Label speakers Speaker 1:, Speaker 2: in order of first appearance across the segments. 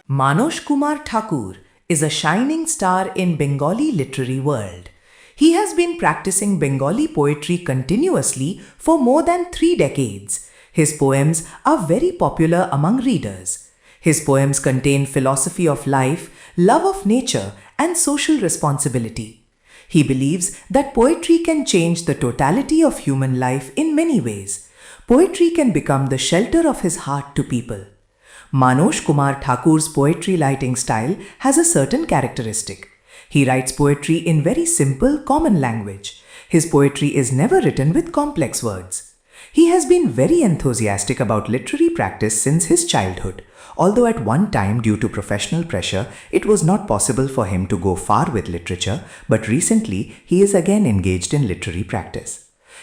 Speaker 1: Manosh Kumar Thakur is a shining star in Bengali literary world. He has been practicing Bengali poetry continuously for more than 3 decades. His poems are very popular among readers. His poems contain philosophy of life, love of nature, and social responsibility. He believes that poetry can change the totality of human life in many ways. Poetry can become the shelter of his heart to people. Manosh Kumar Thakur's poetry writing style has a certain characteristic. He writes poetry in very simple, common language. His poetry is never written with complex words. He has been very enthusiastic about literary practice since his childhood, although at one time due to professional pressure, it was not possible for him to go far with literature, but recently he is again engaged in literary practice.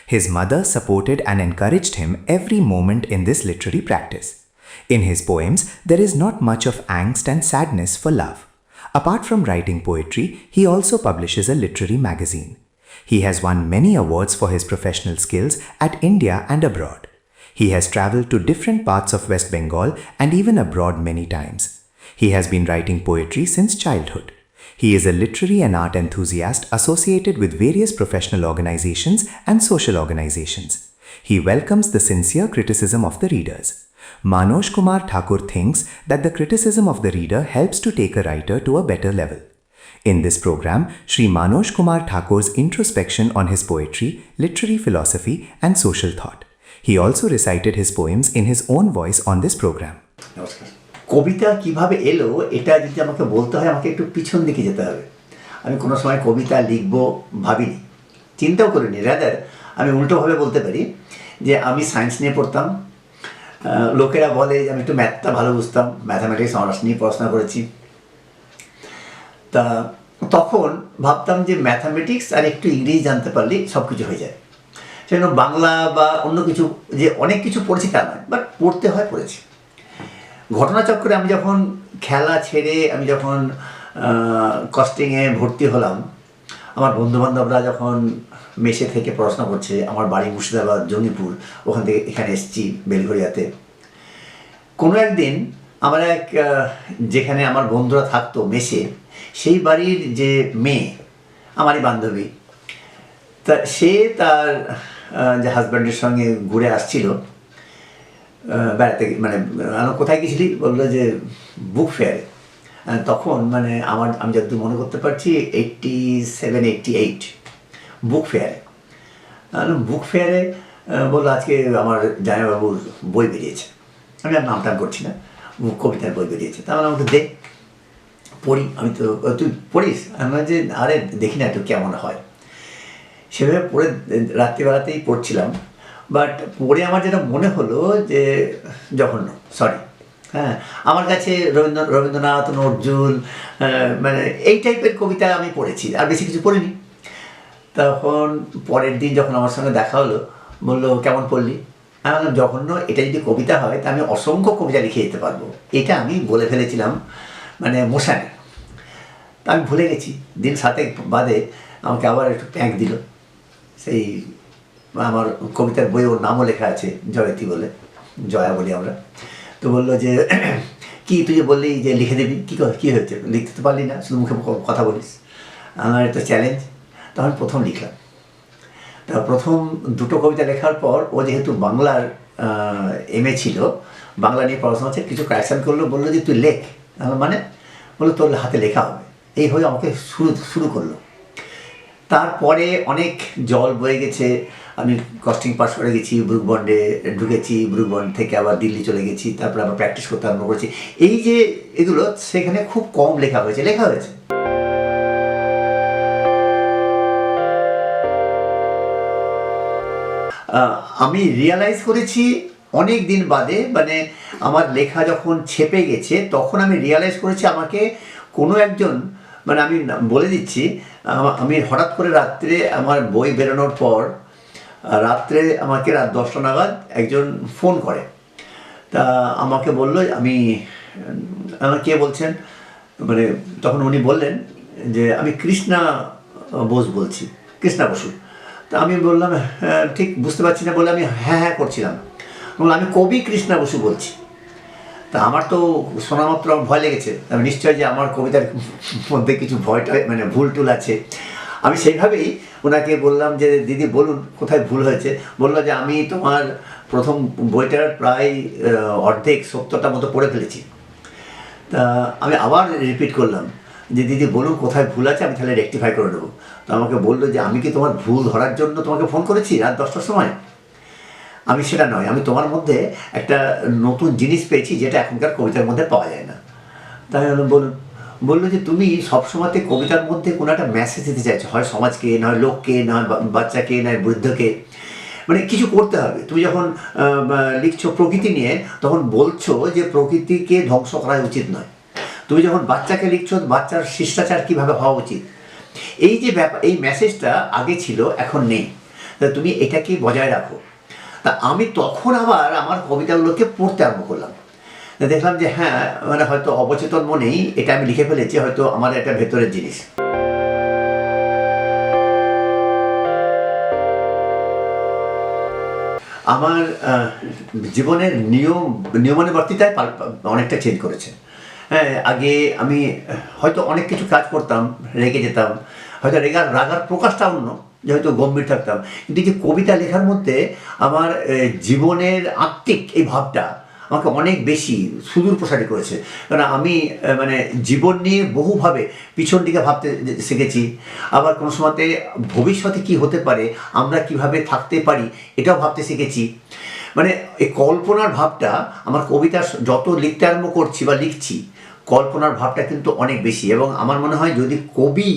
Speaker 1: His mother supported and encouraged him every moment in this literary practice. In his poems, there is not much of angst and sadness for love. Apart from writing poetry, he also publishes a literary magazine. He has won many awards for his professional skills at India and abroad. He has traveled to different parts of West Bengal and even abroad many times. He has been writing poetry since childhood. He is a literary and art enthusiast associated with various professional organizations and social organizations. He welcomes the sincere criticism of the readers. Manosh Kumar Thakur thinks that the criticism of the reader helps to take a writer to a better level. In this program, Shri Manosh Kumar Thakur's introspection on his poetry, literary philosophy and social thought. He also recited his poems in his own voice on this program.
Speaker 2: নমস্কার। কবিতা কিভাবে এলো এটা যদি আমাকে বলতে হয় আমাকে একটু পিছন দিকে যেতে হবে। আমি কোনো সময় কবিতা লিখব ভাবিনি, চিন্তাও করিনি। রাদার আমি উল্টোভাবে বলতে পারি যে আমি সায়েন্স নিয়ে পড়তাম। লোকেরা বলে যে আমি একটু ম্যাথটা ভালো বুঝতাম, ম্যাথামেটিক্স অনার্স নিয়ে পড়াশোনা করেছি। তা তখন ভাবতাম যে ম্যাথামেটিক্স আর একটু ইংরেজি জানতে পারলেই সব কিছু হয়ে যায়। সেজন্য বাংলা বা অন্য কিছু যে অনেক কিছু পড়েছি তা নয়, বাট পড়তে হয় পড়েছি। ঘটনাচক্রে আমি যখন খেলা ছেড়ে আমি যখন কস্টিংয়ে ভর্তি হলাম, আমার বন্ধুবান্ধবরা যখন মেসে থেকে পড়াশোনা করছে, আমার বাড়ি মুর্শিদাবাদ জঙ্গিপুর, ওখান থেকে এখানে এসেছি বেলঘরিয়াতে। কোনো একদিন আমার যেখানে আমার বন্ধুরা থাকতো মেসে, সেই বাড়ির যে মেয়ে আমারই বান্ধবী, তা সে তার যে হাজব্যান্ডের সঙ্গে ঘুরে আসছিল বেড়াতে, মানে কোথায় গেছিলি বললো যে বুক ফেয়ারে। তখন মানে আমি যতদূর মনে করতে পারছি 87-88 বুক ফেয়ারে। বুক ফেয়ারে বললো আজকে আমার জামাইবাবুর বই বেরিয়েছে, আমি আর নামটাম করছি না, কবিতার বই বেরিয়েছে। তাহলে আমাকে দে পড়ি। আমি তো তুই পড়িস? আমি যে আরে দেখি না একটু কেমন হয়। সেভাবে পড়ে রাত্রিবেলাতেই পড়ছিলাম, বাট পড়ে আমার যেটা মনে হলো যে জঘন্য, সরি, হ্যাঁ, আমার কাছে রবীন্দ্রনাথ, নজরুল, মানে এই টাইপের কবিতা আমি পড়েছি, আর বেশি কিছু পড়িনি। তখন পরের দিন যখন আমার সঙ্গে দেখা হলো, বললো কেমন পড়লি? আমি বললাম জঘন্য, এটা যদি কবিতা হয় তা আমি অসংখ্য কবিতা লিখে যেতে পারবো। এটা আমি বলে ফেলেছিলাম মানে মোশানে। তা আমি ভুলে গেছি। দিন 7 বাদে আমাকে আবার একটু প্যাঁক দিল। সেই আমার কবিতার বই, ওর নামও লেখা আছে, জয়তী বলে, জয়া বলি আমরা। তো বললো যে কি তুই বললি যে লিখে দিবি, কী হয়েছে, লিখতে তো পারলি না, শুধু মুখে কথা বলিস। আমার একটা চ্যালেঞ্জ। তখন প্রথম লিখলাম। তা প্রথম 2টো কবিতা লেখার পর ও যেহেতু বাংলার MA ছিল, বাংলা নিয়ে পড়াশোনা হচ্ছে, কিছু কারেকশান করলো, বললো যে তুই লেখ। মানে বললো তোর হাতে লেখা হবে। এই হয়ে আমাকে শুরু করলো। তারপরে অনেক জল বয়ে গেছে। আমি কস্টিং পাস করে গেছি, ব্রুক বন্ডে ঢুকেছি, ব্রুক বন্ড থেকে আবার দিল্লি চলে গেছি, তারপরে আবার প্র্যাকটিস করতে আরম্ভ করেছি। এই যে এগুলো সেখানে খুব কম লেখা হয়েছে। আমি রিয়ালাইজ করেছি অনেক দিন বাদে, মানে আমার লেখা যখন ছেপে গেছে তখন আমি রিয়ালাইজ করেছি আমাকে কোনো একজন, মানে আমি বলে দিচ্ছি, আমি হঠাৎ করে রাত্রে আমার বই বেরোনোর পর রাত্রে আমাকে রাত 10টা নাগাদ একজন ফোন করে। তা আমাকে বললো আমার কে বলছেন, মানে তখন উনি বললেন যে আমি কৃষ্ণা বলছি, কৃষ্ণা বসু। তা আমি বললাম ঠিক বুঝতে পারছি না, বলে আমি হ্যাঁ করছিলাম। আমি কবি কৃষ্ণা বসু বলছি। তা আমার তো শোনা মাত্র আমার ভয় লেগেছে, আমি নিশ্চয় যে আমার কবিতার মধ্যে কিছু ভয়টা মানে ভুল টুল আছে। আমি সেইভাবেই ওনাকে বললাম যে দিদি বলুন কোথায় ভুল হয়েছে। বললো যে আমি তোমার প্রথম বইটার প্রায় অর্ধেক 70টা মতো পড়ে ফেলেছি। তা আমি আবার রিপিট করলাম যে দিদি বলুন কোথায় ভুল আছে, আমি তাহলে রেকটিফাই করে নেবো। তো আমাকে বললো যে আমি কি তোমার ভুল ধরার জন্য তোমাকে ফোন করেছি রাত 10টার সময়? আমি সেটা নয়, আমি তোমার মধ্যে একটা নতুন জিনিস পেয়েছি যেটা এখনকার কবিতার মধ্যে পাওয়া যায় না। তাই বলুন, বললো যে তুমি সবসময়তে কবিতার মধ্যে কোনো একটা মেসেজ দিতে চাইছো, হয় সমাজকে, নয় লোককে, নয় বাচ্চাকে, নয় বৃদ্ধকে, মানে কিছু করতে হবে। তুমি যখন লিখছো প্রকৃতি নিয়ে, তখন বলছো যে প্রকৃতিকে ধ্বংস করা উচিত নয়। তুমি যখন বাচ্চাকে লিখছো, বাচ্চার শিষ্টাচার কীভাবে হওয়া উচিত, এই যে ব্যাপার, এই মেসেজটা আগে ছিল এখন নেই, তা তুমি এটাকে বজায় রাখো। তা আমি তখন আবার আমার কবিতাগুলোকে পড়তে আরম্ভ করলাম। দেখলাম যে হ্যাঁ, মানে হয়তো অবচেতন মনেই এটা আমি লিখে ফেলেছি, হয়তো আমার একটা ভেতরের জিনিস। আমার জীবনের নিয়মানুবর্তিতায় অনেকটা চেঞ্জ করেছে। হ্যাঁ, আগে আমি হয়তো অনেক কিছু কাজ করতাম, রেগে যেতাম, হয়তো রাগার প্রকাশটা অন্য, যে হয়তো গম্ভীর থাকতাম। কিন্তু যে কবিতা লেখার মধ্যে আমার জীবনের আত্মিক এই ভাবটা আমাকে অনেক বেশি সুদূর প্রসারী করেছে। কারণ আমি মানে জীবন নিয়ে বহুভাবে পিছন দিকে ভাবতে শিখেছি। আবার কোনো সময়তে ভবিষ্যতে কি হতে পারে, আমরা কিভাবে থাকতে পারি, এটাও ভাবতে শিখেছি। মানে এই কল্পনার ভাবটা আমার কবিতা যত লিখতে আরম্ভ করছি বা লিখছি, কল্পনার ভাবটা কিন্তু অনেক বেশি। এবং আমার মনে হয় যদি কবি,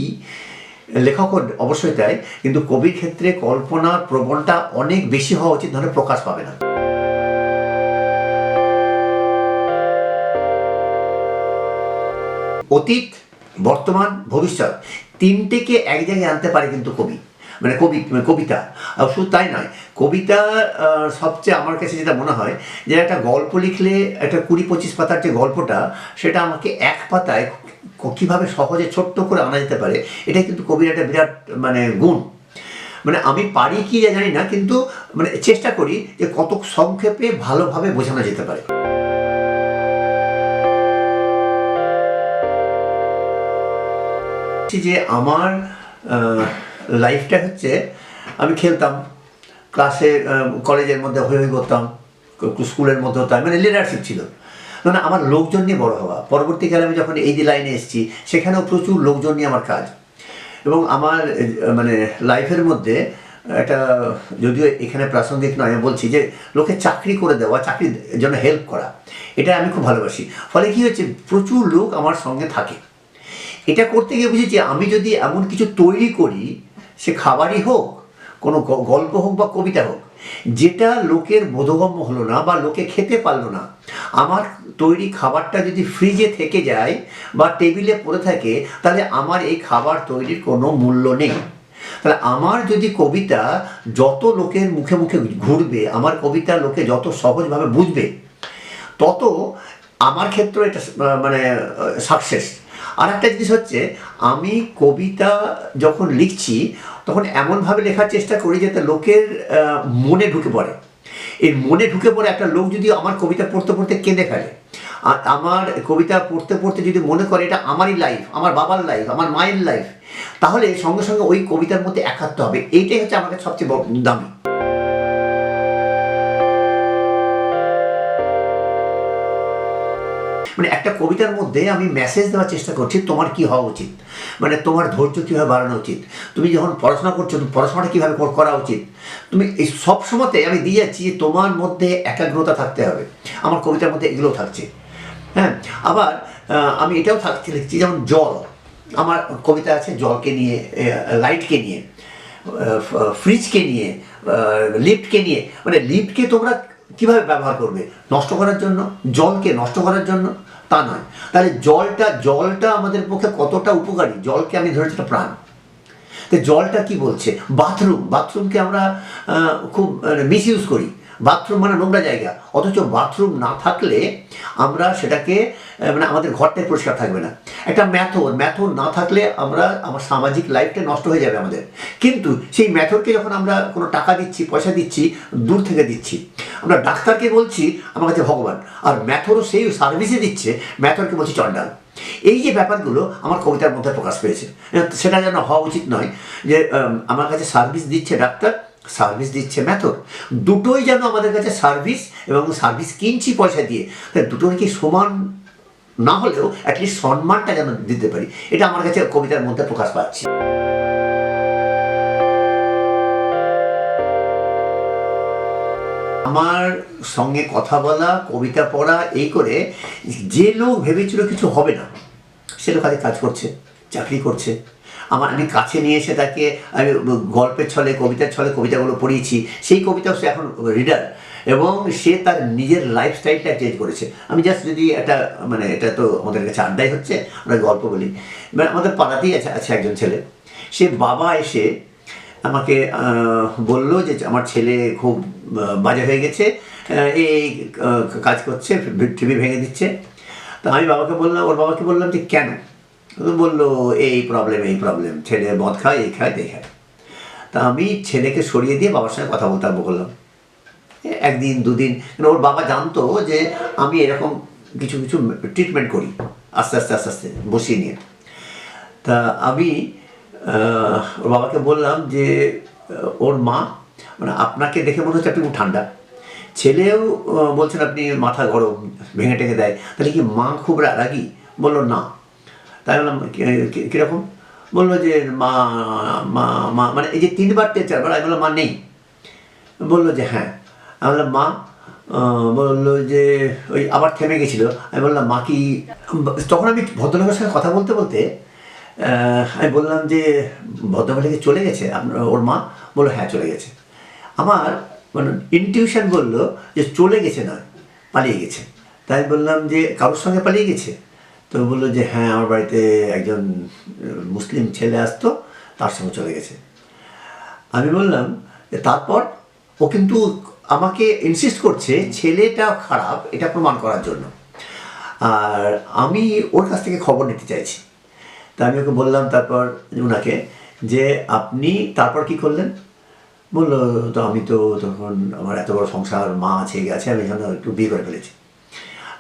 Speaker 2: লেখক অবশ্যই তাই, কিন্তু কবির ক্ষেত্রে কল্পনার প্রবণতা অনেক বেশি হওয়া উচিত, নাহলে প্রকাশ পাবে না। অতীত, বর্তমান, ভবিষ্যৎ তিনটেকে এক জায়গায় আনতে পারে কিন্তু কবি, মানে কবিতা। আর শুধু তাই নয়, কবিতা সবচেয়ে আমার কাছে যেটা মনে হয় যে একটা গল্প লিখলে একটা 20-25 পাতার যে গল্পটা, সেটা আমাকে এক পাতায় কীভাবে সহজে ছোট্ট করে আনা যেতে পারে, এটাই কিন্তু কবির একটা বিরাট মানে গুণ। মানে আমি পারি কি জানি না, কিন্তু মানে চেষ্টা করি যে কত সংক্ষেপে ভালোভাবে বোঝানো যেতে পারে। যে আমার লাইফটা হচ্ছে, আমি খেলতাম, ক্লাসে কলেজের মধ্যে হই হই করতাম, স্কুলের মধ্যে হতাম, মানে লিডারশিপ ছিল। মানে আমার লোকজন নিয়ে বড় হওয়া। পরবর্তীকালে আমি যখন এই যে লাইনে এসেছি, সেখানেও প্রচুর লোকজন নিয়ে আমার কাজ। এবং আমার মানে লাইফের মধ্যে একটা, যদিও এখানে প্রাসঙ্গিক নয়, আমি বলছি যে লোকে চাকরি করে দেওয়া, চাকরির জন্য হেল্প করা, এটা আমি খুব ভালোবাসি। ফলে কী হচ্ছে, প্রচুর লোক আমার সঙ্গে থাকে। এটা করতে গিয়ে বুঝেছি, আমি যদি এমন কিছু তৈরি করি, সে খাবারই হোক, কোনো গল্প হোক বা কবিতা হোক, যেটা লোকের বোধগম্য হলো না বা লোকে খেতে পারলো না, আমার তৈরি খাবারটা যদি ফ্রিজে থেকে যায় বা টেবিলে পড়ে থাকে, তাহলে আমার এই খাবার তৈরির কোনো মূল্য নেই। তাহলে আমার যদি কবিতা যত লোকের মুখে মুখে ঘুরবে, আমার কবিতা লোকে যত সহজভাবে বুঝবে, তত আমার ক্ষেত্রে এটা মানে সাকসেস। আর একটা জিনিস হচ্ছে, আমি কবিতা যখন লিখছি তখন এমনভাবে লেখার চেষ্টা করি যাতে লোকের মনে ঢুকে পড়ে। এই মনে ঢুকে পড়ে একটা লোক যদি আমার কবিতা পড়তে পড়তে কেঁদে ফেলে, আর আমার কবিতা পড়তে পড়তে যদি মনে করে এটা আমারই লাইফ, আমার বাবার লাইফ, আমার মায়ের লাইফ, তাহলে সঙ্গে সঙ্গে ওই কবিতার মধ্যে একাত্ম হবে। এইটাই হচ্ছে আমার কাছে সবচেয়ে দামি। মানে একটা কবিতার মধ্যে আমি মেসেজ দেওয়ার চেষ্টা করছি, তোমার কি হওয়া উচিত, মানে তোমার ধৈর্য কীভাবে বাড়ানো উচিত, তুমি যখন পড়াশোনা করছো পড়াশোনাটা কীভাবে করা উচিত, তুমি এই সব সময়তে আমি দিয়ে যাচ্ছি যে তোমার মধ্যে একাগ্রতা থাকতে হবে। আমার কবিতার মধ্যে এগুলো থাকছে। হ্যাঁ, আবার আমি এটাও লিখছি, যেমন জল, আমার কবিতা আছে জলকে নিয়ে, লাইটকে নিয়ে, ফ্রিজকে নিয়ে, লিফটকে নিয়ে। মানে লিফটকে তোমরা কীভাবে ব্যবহার করবে, নষ্ট করার জন্য? জলকে নষ্ট করার জন্য? তা নয়। তাহলে জলটা আমাদের পক্ষে কতটা উপকারী, জলকে আমি ধরেছি একটা প্রাণ। তো জলটা কি বলছে, বাথরুমকে আমরা খুব মিসইউজ করি। বাথরুম মানে নোংরা জায়গা, অথচ বাথরুম না থাকলে আমরা সেটাকে মানে আমাদের ঘরটাই পরিষ্কার থাকবে না। একটা মেথড না থাকলে আমার সামাজিক লাইফটা নষ্ট হয়ে যাবে আমাদের। কিন্তু সেই মেথডকে যখন আমরা কোনো টাকা দিচ্ছি, পয়সা দিচ্ছি, দূর থেকে দিচ্ছি, আমরা ডাক্তারকে বলছি আমার কাছে ভগবান, আর ম্যাথরও সেই সার্ভিসে দিচ্ছে, ম্যাথরকে বলছি চণ্ডাল। এই যে ব্যাপারগুলো আমার কবিতার মধ্যে প্রকাশ পেয়েছে। সেটা যেন হওয়া উচিত নয় যে আমার কাছে সার্ভিস দিচ্ছে ডাক্তার, সার্ভিস দিচ্ছে ম্যাথর, দুটোই যেন আমাদের কাছে সার্ভিস, এবং সার্ভিস কিনছি পয়সা দিয়ে, দুটোই কি সমান না হলেও অ্যাটলিস্ট সম্মানটা যেন দিতে পারি, এটা আমার কাছে কবিতার মধ্যে প্রকাশ পাচ্ছে। আমার সঙ্গে কথা বলা, কবিতা পড়া, এই করে যে লোক ভেবেছিল কিছু হবে না, সে লোক কাজে কাজ করছে, চাকরি করছে। আমি কাছে নিয়ে এসে তাকে আমি গল্পের ছলে, কবিতার ছলে কবিতাগুলো পড়িয়েছি, সেই কবিতাও সে এখন রিডার, এবং সে তার নিজের লাইফস্টাইলটা চেঞ্জ করেছে। আমি জাস্ট যদি একটা এটা তো আমাদের কাছে আড্ডাই হচ্ছে, আমরা গল্প বলি। আমাদের পাড়াতেই আছে একজন ছেলে, সে বাবা এসে আমাকে বলল যে আমার ছেলে খুব বাজে হয়ে গেছে, এই কাজ করছে, টিভি ভেঙে দিচ্ছে। তা আমি ওর বাবাকে বললাম যে কেন? বললো এই প্রবলেম, ছেলে মদ খায়, এই খায়, এই খায়। তা আমি ছেলেকে সরিয়ে দিয়ে বাবার সঙ্গে কথা বলতে আরম্ভ করলাম। একদিন দুদিন, ওর বাবা জানতো যে আমি এরকম কিছু ট্রিটমেন্ট করি, আস্তে আস্তে বসিয়ে নিয়ে। তা আমি ওর বাবাকে বললাম যে ওর মা, আপনাকে দেখে মনে হচ্ছে আপনি খুব ঠান্ডা, ছেলেও বলছেন আপনি মাথা গরম, ভেঙে টেঙে দেয়, তাহলে কি মা খুব রাগী? বললো না। তাই বললাম কীরকম? বললো যে মা মা মা এই যে 3বার 4বার। আমি বললাম মা নেই। বললো যে হ্যাঁ। আমি বললাম মা, বললো যে ওই আবার থেমে গেছিলো। আমি বললাম মা কি? তখন আমি ভদ্রলোকের সঙ্গে কথা বলতে বলতে আমি বললাম যে ভদ্রমহিলা চলে গেছে ওর মা? বললো হ্যাঁ চলে গেছে। আমার ইনটিউশন বললো যে চলে গেছে নয়, পালিয়ে গেছে। তাই বললাম যে কারোর সঙ্গে পালিয়ে গেছে? তো বললো যে হ্যাঁ, আমার বাড়িতে একজন মুসলিম ছেলে আসতো, তার সঙ্গে চলে গেছে। আমি বললাম যে তারপর? ও কিন্তু আমাকে ইনসিস্ট করছে ছেলেটা খারাপ এটা প্রমাণ করার জন্য, আর আমি ওর কাছ থেকে খবর নিতে চাইছি। তা আমি ওকে বললাম তারপর ওনাকে যে আপনি তারপর কি করলেন? বললো তো আমি তো তখন আমার এত বড় সংসার, মা আছে গেছে, আমি যেন একটু বিয়ে করে ফেলেছি।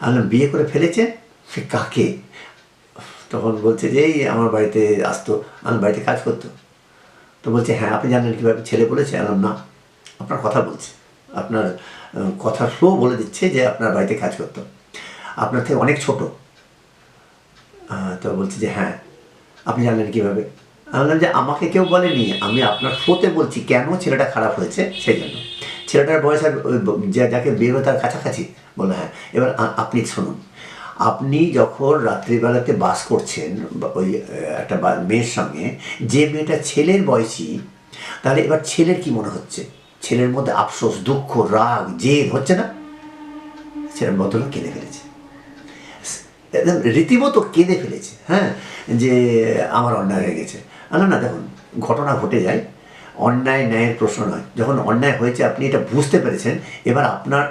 Speaker 2: আমি বিয়ে করে ফেলেছে? সে কাকে? তখন বলছে যে এই আমার বাড়িতে আসতো, আমার বাড়িতে কাজ করতো। তো বলছে হ্যাঁ, আপনি জানেন কীভাবে? ছেলে বলেছে? আমি না, আপনার কথা বলছে, আপনার কথা ফ্লো বলে দিচ্ছে যে আপনার বাড়িতে কাজ করতো, আপনার থেকে অনেক ছোট। তো বলছে যে হ্যাঁ, আপনি জানলেন কীভাবে? আমি বললাম যে আমাকে কেউ বলেনি, আমি আপনার ফ্লোতে বলছি কেন ছেলেটা খারাপ হয়েছে সেই জন্য। ছেলেটার বয়স আর যাকে বিয়ে হবে তার কাছাকাছি। বললো হ্যাঁ। এবার আপনি শুনুন, আপনি যখন রাত্রিবেলাতে বাস করছেন ওই একটা মেয়ের সঙ্গে, যে মেয়েটা ছেলের বয়সী, তাহলে এবার ছেলের কি মনে হচ্ছে? ছেলের মধ্যে আফসোস, দুঃখ, রাগ, জেদ হচ্ছে না? ছেলের ভদ্রলোক কেঁদে ফেলেছে, রীতিমতো কেঁদে ফেলেছে। হ্যাঁ, যে আমার অন্যায় হয়ে গেছে। না দেখুন, ঘটনা ঘটে যায়, অন্যায় ন্যায়ের প্রশ্ন নয়। যখন অন্যায় হয়েছে আপনি এটা বুঝতে পেরেছেন, এবার আপনার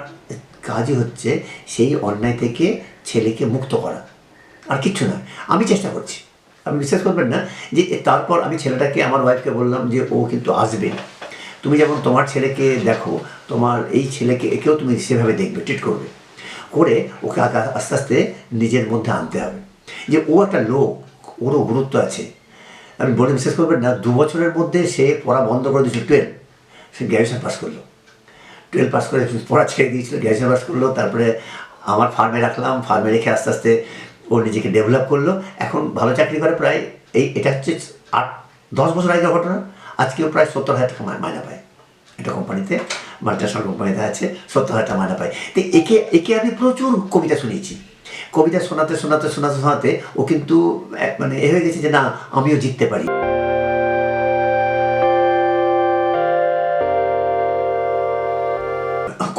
Speaker 2: কাজই হচ্ছে সেই অন্যায় থেকে ছেলেকে মুক্ত করা, আর কিচ্ছু নয়। আমি চেষ্টা করছি, আপনি বিশ্বাস করবেন না যে তারপর আমি ছেলেটাকে, আমার ওয়াইফকে বললাম যে ও কিন্তু আসবে, তুমি যেমন তোমার ছেলেকে দেখো, তোমার এই ছেলেকে একেও তুমি সেভাবে দেখবে, ট্রিট করবে, করে ওকে আস্তে আস্তে নিজের মধ্যে আনতে হবে যে ও একটা লোক, ওরও গুরুত্ব আছে। আমি বলে বিশ্বাস করবেন না, 2 বছরের মধ্যে সে পড়া বন্ধ করে দিয়েছিল। 12 সে গ্র্যাজুয়েশন পাস করলো, 12 পাস করে পড়া ছেড়ে দিয়েছিল, গ্র্যাজুয়েশন পাস করলো। তারপরে আমার ফার্মে রাখলাম, ফার্মে রেখে আস্তে আস্তে ও নিজেকে ডেভেলপ করলো, এখন ভালো চাকরি করে। প্রায় এটা হচ্ছে 8-10 বছর আগের ঘটনা। আজকেও প্রায় 70,000 টাকা মাইনা পায় একটা কোম্পানিতে, মাল্টিন্যাশনাল কোম্পানিতে আছে, 70,000 টাকা মাইনা পায়। তো একে আমি প্রচুর কবিতা শুনিয়েছি। কবিতা শোনাতে ও কিন্তু এ হয়ে গেছে যে না, আমিও জিততে পারি।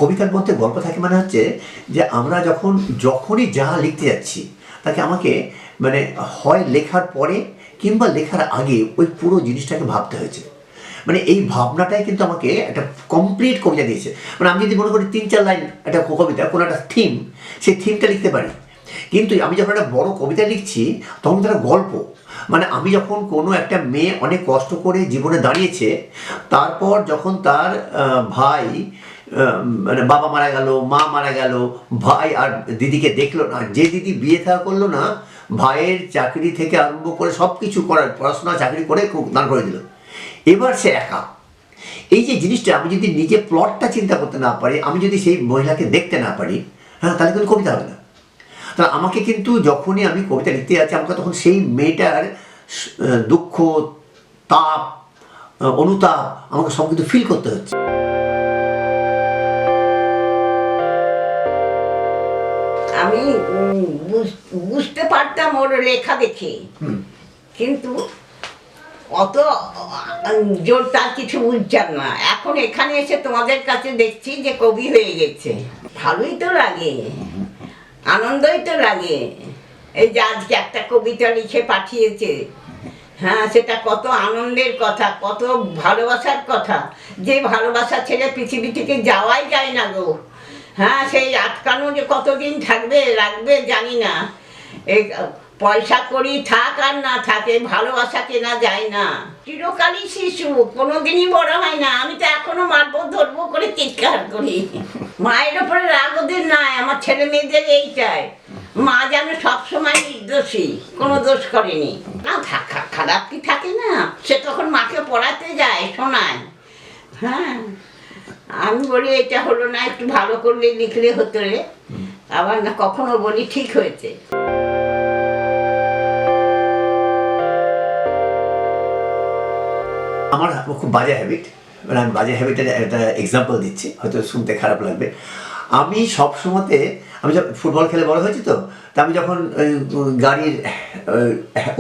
Speaker 2: কবিতার মধ্যে গল্প থাকে হচ্ছে যে আমরা যখনই যা লিখতে যাচ্ছি তাকে আমাকে হয় লেখার পরে কিংবা লেখার আগে ওই পুরো জিনিসটাকে ভাবতে হয়েছে। এই ভাবনাটাই কিন্তু আমাকে একটা কমপ্লিট কবিতা দিয়েছে। আমি যদি মনে করি 3-4 লাইন একটা কবিতা, কোনো একটা থিম, সেই থিমটা লিখতে পারি। কিন্তু আমি যখন একটা বড় কবিতা লিখছি তখন তারা গল্প, আমি যখন কোনো একটা মেয়ে অনেক কষ্ট করে জীবনে দাঁড়িয়েছে, তারপর যখন তার ভাই মানে বাবা মারা গেল, মা মারা গেল, ভাই আর দিদিকে দেখলো না, যে দিদি বিয়ে থা করলো না, ভাইয়ের চাকরি থেকে আরম্ভ করে সব কিছু করার, পড়াশোনা চাকরি করে দাঁড় করে দিল, এবার সে একা। এই যে জিনিসটা, আমি যদি নিজে প্লটটা চিন্তা করতে না পারি, আমি যদি সেই মহিলাকে দেখতে না পারি, হ্যাঁ, তাহলে কিন্তু কবিতা হবে না। তাহলে আমাকে কিন্তু যখনই আমি কবিতা লিখতে যাচ্ছি, আমাকে তখন সেই মেয়েটার দুঃখ, তাপ, অনুতাপ আমাকে সব কিন্তু ফিল করতে হচ্ছে।
Speaker 3: আমি বুঝতে পারতাম ওর লেখা দেখে, কিন্তু অত জোর তার কিছু বুঝতাম না। এখন এখানে এসে তোমাদের কাছে দেখছি যে কবি হয়ে গেছে, ভালোই তো লাগে, আনন্দই তো লাগে। এই যে আজকে একটা কবিতা লিখে পাঠিয়েছে, হ্যাঁ, সেটা কত আনন্দের কথা, কত ভালোবাসার কথা, যে ভালোবাসা ছেড়ে পৃথিবী থেকে যাওয়াই যায় না গো। হ্যাঁ, সেই আটকানো যে কতদিন থাকবে রাখবে জানি না। এই পয়সা করি থাক আর না থাকে, ভালোবাসা কেনা যায় না। চিরকালই শিশু, কোনোদিনই বড় হয় না। আমি তো এখনো মারবো ধরবো করে চিৎকার করি। মায়ের ওপরে রাগ ওদের নাই, আমার ছেলে মেয়েদের এইটাই। মা যেন সবসময় নির্দোষী, কোনো দোষ করেনি। না থাকা খারাপ কি থাকে না, সে তখন মাকে পড়াতে যায়, শোনায়। হ্যাঁ, আমি বলি এটা হলো না, একটু ভালো করলে লিখলে হতো রে। আবার না কখনো বলি ঠিক হয়েছে।
Speaker 2: আমার খুব বাজে হ্যাবিট, মানে আমি বাজে হ্যাবিটের একটা এক্সাম্পল দিচ্ছি, হয়তো শুনতে খারাপ লাগবে। আমি সব সময়তে, আমি যখন ফুটবল খেলে বড় হয়েছি তো, তা আমি যখন গাড়ির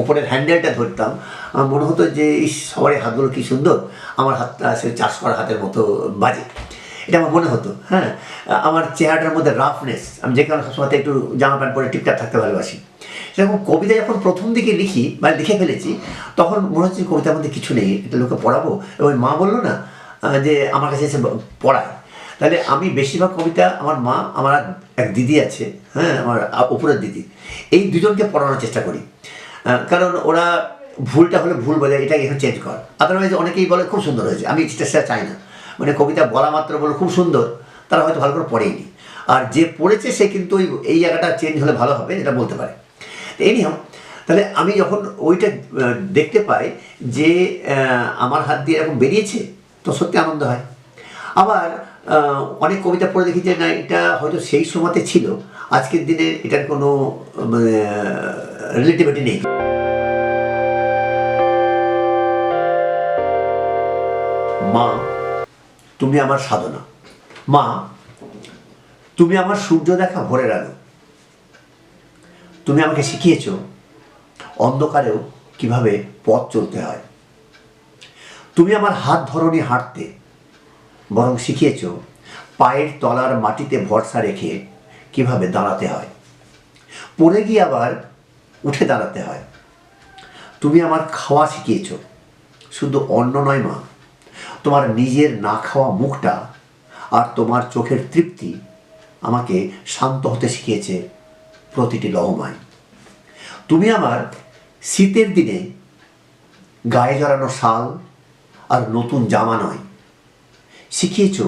Speaker 2: উপরের হ্যান্ডেলটা ধরতাম, আমার মনে হতো যে এই সবারই হাতগুলো কী সুন্দর, আমার হাতটা সে চাষ করা হাতের মতো বাজে, এটা আমার মনে হতো। হ্যাঁ, আমার চেহারাটার মধ্যে রাফনেস, আমি যে কারণে সবসময় একটু জামা প্যান্ট পরে টিপটাপ থাকতে ভালোবাসি। সেরকম কবিতা যখন প্রথম দিকে লিখি বা লিখে ফেলেছি, তখন মনে হচ্ছে কবিতার মধ্যে কিছু নেই, এটা লোকে পড়াবো। এবং মা বললো না যে আমার কাছে এসে পড়ায়, তাহলে আমি বেশিরভাগ কবিতা আমার মা, আমার এক দিদি আছে, হ্যাঁ, আমার উপরের দিদি, এই দুজনকে পড়ানোর চেষ্টা করি। কারণ ওরা ভুলটা হলে ভুল বলে, এটা এখানে চেঞ্জ কর। আদারওয়াইজ অনেকেই বলে খুব সুন্দর হয়েছে, আমি সেটা চাই না। মানে কবিতা বলা মাত্র বলে খুব সুন্দর, তারা হয়তো ভালো করে পড়েইনি, আর যে পড়েছে সে কিন্তু এই জায়গাটা চেঞ্জ হলে ভালো হবে এটা বলতে পারে। এনিহাও, তাহলে আমি যখন ওইটা দেখতে পাই যে আমার হাত দিয়ে এরকম বেরিয়েছে, তো সত্যি আনন্দ হয়। আবার অনেক কবিতা পড়ে দেখি যে না, এটা হয়তো সেই সময়তে ছিল, আজকের দিনে এটার কোনো মানে রিলেটিভিটি নেই। মা, তুমি আমার সাধনা। মা, তুমি আমার সূর্য দেখা ভোরের আলো। তুমি আমাকে শিখিয়েছ অন্ধকারেও কিভাবে পথ চলতে হয়। তুমি আমার হাত ধরনি হাঁটতে, বরং শিখিয়েছ পায়ের তলার মাটিতে ভরসা রেখে কিভাবে দাঁড়াতে হয়, পড়ে গিয়ে আবার উঠে দাঁড়াতে হয়। তুমি আমার খাওয়া শিখিয়েছ, শুধু অন্ন নয় মা, তোমার নিজের না খাওয়া মুখটা আর তোমার চোখের তৃপ্তি আমাকে শান্ত হতে শিখিয়েছে প্রতিটি লহমায়। তুমি আমার শীতের দিনে গায়ে জড়ানো শাল আর নতুন জামা নয়, শিখিয়েছ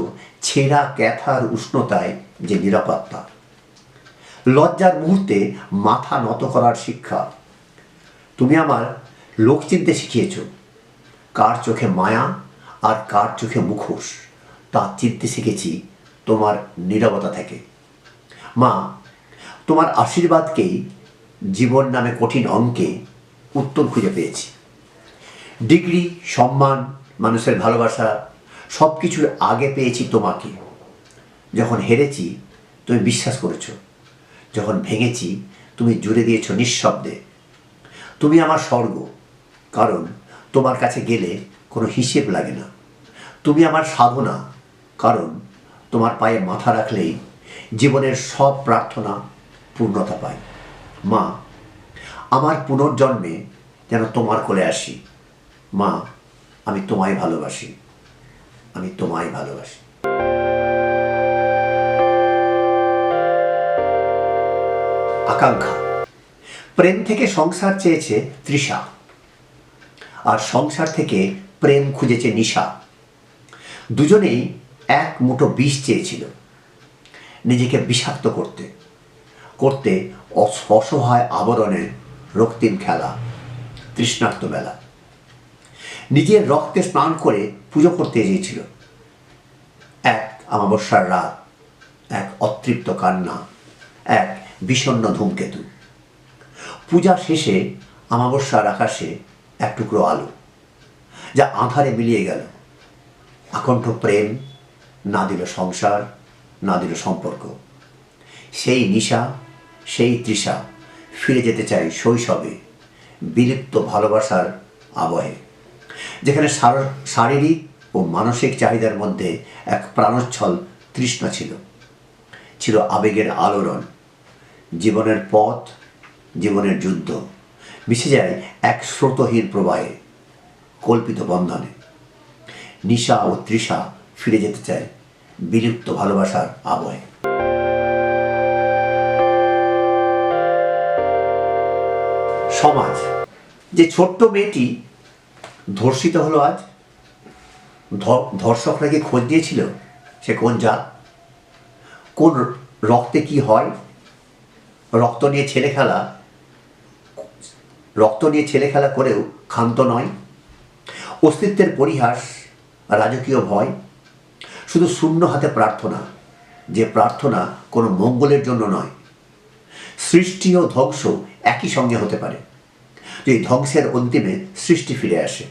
Speaker 2: ছেঁড়া ক্যাথার উষ্ণতায় যে নিরাপত্তা, লজ্জার মুহূর্তে মাথা নত করার শিক্ষা। তুমি আমার লোক চিনতে শিখিয়েছ, কার চোখে মায়া আর কার চোখে মুখোশ তা চিনতে শিখেছি তোমার নীরবতা থেকে। মা, তোমার আশীর্বাদকেই জীবন নামে কঠিন অঙ্কে উত্তর খুঁজে পেয়েছি। ডিগ্রি, সম্মান, মানুষের ভালোবাসা সব কিছুর আগে পেয়েছি তোমাকে। যখন হেরেছি তুমি বিশ্বাস করেছ, যখন ভেঙেছি তুমি জুড়ে দিয়েছ নিঃশব্দে। তুমি আমার স্বর্গ, কারণ তোমার কাছে গেলে কোনো হিসেব লাগে না। তুমি আমার সাধনা, কারণ তোমার পায়ে মাথা রাখলেই জীবনের সব প্রার্থনা পূর্ণতা পায়। মা, আমার পুনর্জন্মে যেন তোমার কোলে আসি। মা, আমি তোমায় ভালোবাসি, আমি তোমায় ভালোবাসি। আকাঙ্ক্ষা। প্রেম থেকে সংসার চেয়েছে তৃষা, আর সংসার থেকে প্রেম খুঁজেছে নিশা। দুজনেই এক মুঠো বিষ চেয়েছিল, নিজেকে বিষাক্ত করতে করতে অসহায় আবরণে রক্তিম খেলা, তৃষ্ণার্ত বেলা। নিজের রক্তে স্নান করে পুজো করতে চেয়েছিল। এক অমাবস্যার রাত, এক অতৃপ্ত কান্না, এক বিষণ্ণ ধূমকেতু। পূজা শেষে অমাবস্যার আকাশে এক টুকরো আলো, যা আঁধারে মিলিয়ে গেল। আকণ্ঠ প্রেম না দিল সংসার, না দিল সম্পর্ক। সেই নিশা, সেই তৃষা ফিরে যেতে চাই শৈশবে, বিলুপ্ত ভালোবাসার আবহে, যেখানে শারীরিক ও মানসিক চাহিদার মধ্যে এক প্রাণোচ্ছল তৃষ্ণা ছিল, ছিল আবেগের আলোড়ন। জীবনের পথ, জীবনের যুদ্ধ মিশে যায় এক স্রোতহীন প্রবাহে, কল্পিত বন্ধনে। নিশা ও তৃষা ফিরে যেতে চায় বিলুপ্ত ভালোবাসার আবহে। সমাজ, যে ছোট্ট মেয়েটি ধর্ষিত হলো আজ, ধর্ষকরা কি খোঁজ দিয়েছিল সে কোন জাত, কোন রক্তে কি হয়? রক্ত নিয়ে ছেলে খেলা করেও ক্ষান্ত নয়। অস্তিত্বের পরিহাস, রাজকীয় ভয়, শুধু শূন্য হাতে প্রার্থনা, যে প্রার্থনা কোনো মঙ্গলের জন্য নয়। সৃষ্টি ও ধ্বংস একই সঙ্গে হতে পারে। যদি ধ্বংসের অন্তিমে সৃষ্টি ফিরে আসে,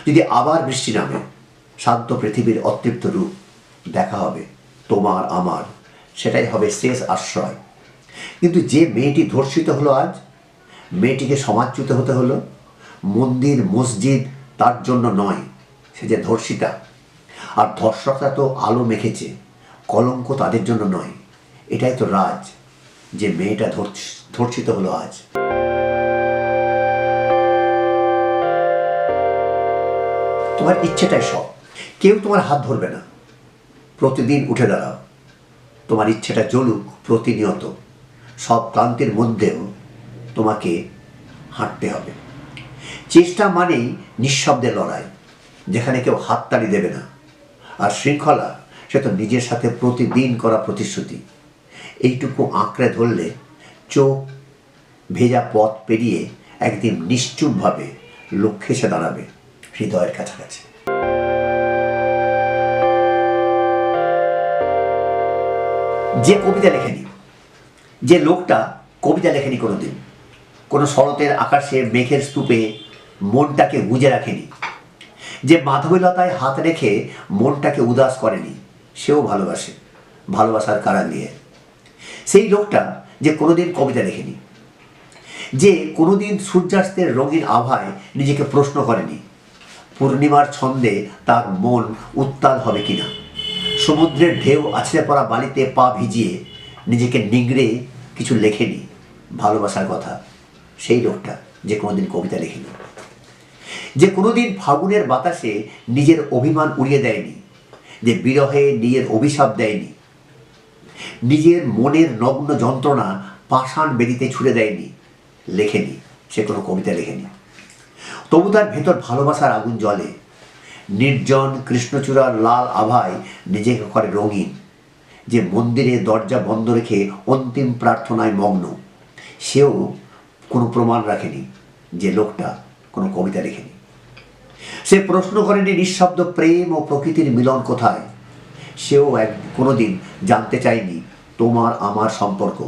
Speaker 2: যদি আবার বৃষ্টি নামে, শান্ত পৃথিবীর অতৃপ্ত রূপ দেখা হবে তোমার আমার, সেটাই হবে শেষ আশ্রয়। কিন্তু যে মেয়েটি ধর্ষিত হলো আজ, মেয়েটিকে সমাজচ্যুত হতে হলো। মন্দির মসজিদ তার জন্য নয়, সে যে ধর্ষিতা। আর ধর্ষকরা তো আলো মেখেছে, কলঙ্ক তাদের জন্য নয়। এটাই তো রাজ, যে মেয়েটা ধর্ষিত হলো আজ। তোমার ইচ্ছেটাই সব, কেউ তোমার হাত ধরবে না। প্রতিদিন উঠে দাঁড়াও, তোমার ইচ্ছেটা জ্বলুক প্রতিনিয়ত। সব ক্লান্তির মধ্যেও তোমাকে হাঁটতে হবে। চেষ্টা মানেই নিঃশব্দে লড়াই, যেখানে কেউ হাততালি দেবে না। আর শৃঙ্খলা, সে তো নিজের সাথে প্রতিদিন করা প্রতিশ্রুতি। এইটুকু আঁকড়ে ধরলে চোখ ভেজা পথ পেরিয়ে একদিন নিশ্চুপভাবে লক্ষ্যে এসে দাঁড়াবে, হৃদয়ের কাছাকাছি। যে কবিতা লেখেনি, যে লোকটা কবিতা লেখেনি কোনোদিন, কোনো শরতের আকাশে মেঘের স্তূপে মনটাকে গুঁজে রাখেনি, যে মাধবীলতায় হাত রেখে মনটাকে উদাস করেনি, সেও ভালোবাসে, ভালোবাসার কারণ দিয়ে। সেই লোকটা যে কোনোদিন কবিতা লেখেনি, যে কোনোদিন সূর্যাস্তের রঙিন আভায় নিজেকে প্রশ্ন করেনি পূর্ণিমার ছন্দে তার মন উত্তাল হবে কিনা, সমুদ্রের ঢেউ আছড়ে পড়া বালিতে পা ভিজিয়ে নিজেকে নিংড়ে কিছু লেখেনি ভালোবাসার কথা। সেই লোকটা যে কোনোদিন কবিতা লেখেনি, যে কোনোদিন ফাগুনের বাতাসে নিজের অভিমান উড়িয়ে দেয়নি, যে বিরহে নিজের অভিশাপ দেয়নি, নিজের মনের নগ্ন যন্ত্রণা পাষাণ বেদিতে ছুড়ে দেয়নি, লেখেনি, সে কোনো কবিতা লেখেনি। তবু তার ভেতর ভালোবাসার আগুন জ্বলে। নির্জন কৃষ্ণচূড়ার লাল আভায় নিজেকে করে রঙিন, যে মন্দিরে দরজা বন্ধ রেখে অন্তিম প্রার্থনায় মগ্ন, সেও কোনো প্রমাণ রাখেনি যে লোকটা কোনো কবিতা লেখেনি। সে প্রশ্ন করেনি নিঃশব্দ প্রেম ও প্রকৃতির মিলন কোথায়। সেও কোনোদিন জানতে চায়নি তোমার আমার সম্পর্ক।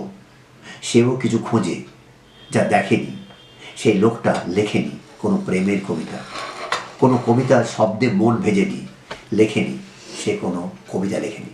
Speaker 2: সেও কিছু খোঁজে যা দেখেনি। সেই লোকটা লেখেনি কোনো প্রেমের কবিতা, কোনো কবিতার শব্দে মন ভেজেনি, লেখেনি, সে কোনো কবিতা লেখেনি।